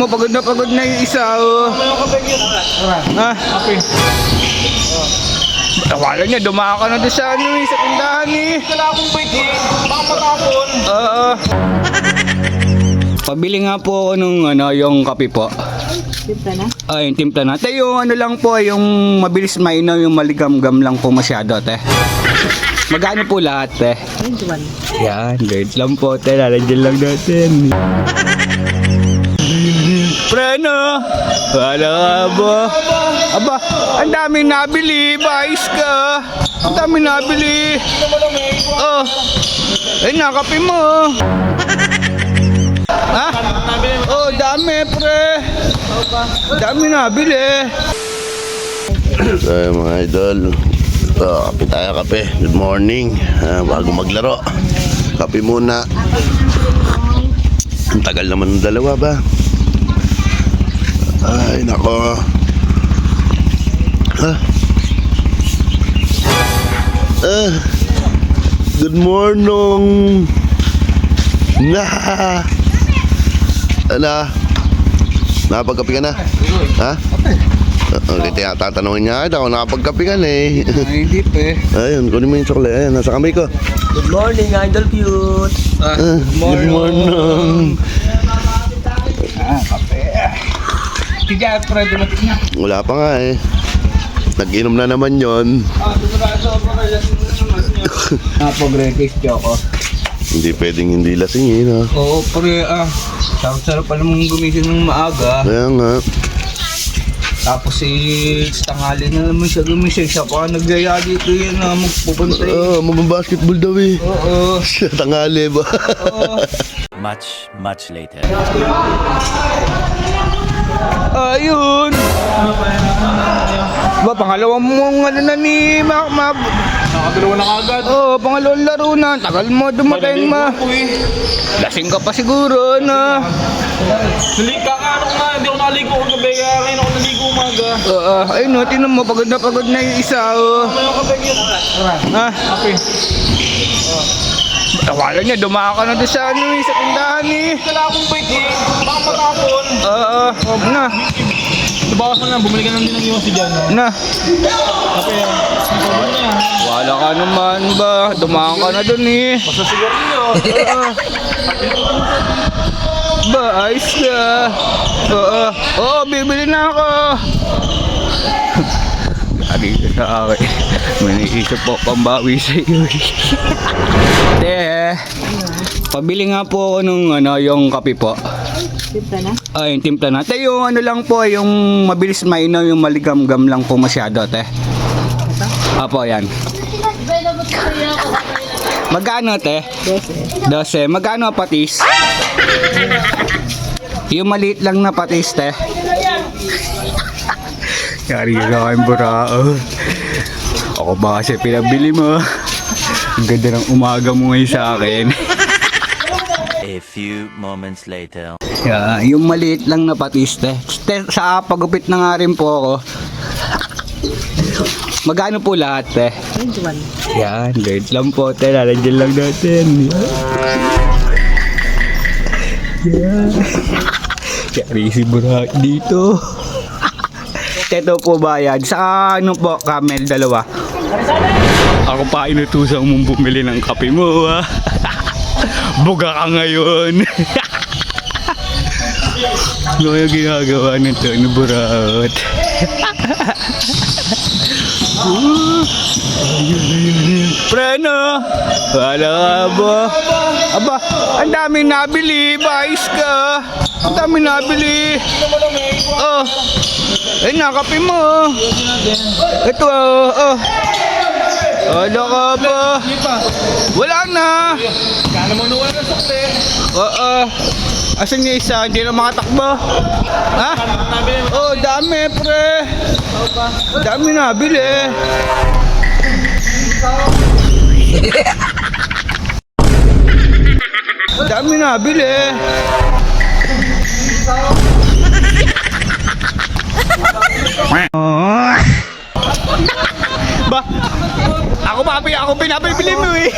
Pagod na yung isa, oh. Ha? Okay. Akala niya, dumaka na doon sa ano, sa tindahan eh. Wala akong bike eh. Baka matapon. Oo. Pabili nga po ako nung ano, yung kape po. Timpla na? Ay, yung timpla na. Te, yung ano lang po, yung mabilis mainom, yung maligam-gam lang po masyado, te. Magkano po lahat, te? 21. Yan, great lang po, te. Lalagyan lang natin. Preno! Wala ka ba? Aba, ang daming nabili. Bayis ka. Ang daming nabili. Oh. Ay, nakape mo. Ha? Oh, dami, pre. Dami nabili. So mga idol, ito, kape tayo, kape. Good morning. Bago maglaro, kape muna. Ang tagal naman ng dalawa ba? Ay nako. Good morning. Nakapagkape ka na? Ha? Okay, tatanungin niya, ako nakapagkape ka na eh. Ay, hindi pa eh. Ayun, kunin mo yung chocolate. Ayun, nasa kamay ko. Good morning, Idol Cute. Good morning. Kape. Sige, pre, dumating na. Wala pa nga eh. Nag-inom na naman yon. Napag-request ako. Hindi pwedeng hindi lasing eh, no? Oo, pre, sarap pa namang gumising ng maaga. Kaya nga. Tapos tanghali na naman siya gumising. Siya pa naggaya dito yan na magpupunta eh. Oo, mababasketball daw eh. Oo. Siya, tanghali ba? Oo. Much later. Ayun. Ba, pangalawang mong ano na ni Nakadalawa na kagad. Oo, pangalawang laro na. Tagal mo dumating ma. Lasing ka pa siguro na. Nalika ka, ano nga, hindi ako nakaligo kagabi. Kaya ngayon ako naligo umaga. Oo, ayun no, tinan mo, pagod na yung isa. Oh. Ano kape cute? Ha? Okay. Akala niya, dumaka na doon sa ano, sa tindahan eh. Wala akong bike eh. Baka matapon. Oo, na. Bawas mo na, bumili ka lang din ng iwan si Jan. Na. Kape yan. Ang kape na yan. Wala ka naman ba? Dumaka ka na doon eh. Basta siguro nyo. Ba, ayos ka. Oo, bibili na ako. Sabi ko sa akin, may naisip po pambawi sa iyo. Te, pabili nga po ako nung ano, yung kape po. Timpla na? Ay, yung timpla na. Te, yung ano lang po, yung mabilis mainom, yung maligam-gam lang po masyado, te. Apo, yan. Magkano, te? 12. Magkano patis? Yung maliit lang na patis, te. Yari ka kayong burao. Ako ba kasi pinabili mo? Ang ganda ng umaga mo ngayon sa akin. A few moments later. Yeah, yung maliit lang na patis, te. Sa pagupit na nga rin po ako. Magkano po lahat, te? 21. Yan, great lang po, te. Lalagyan lang natin. Yan. Yari si Burak dito. Teto po bayad. Sa ano po, Camel, dalawa. Ako pa inutusang mong bumili ng kape mo, ha? Buga ka ngayon. Ano yung ginagawa nito ni Burat? Preno! Wala ka ba? Aba, ang daming nabili. Bayis ka. Ang daming nabili. Oh. Ay, nakape mo. Ito, oh. Wala ka ba? Wala na. Kala mo nawala ng sukte. Oo. Asan yung isa? Hindi na makatakbo. Ha? Oh, dami, pre. Dami nabili. Dami nabili. Ba? Ako pinapabili mo eh.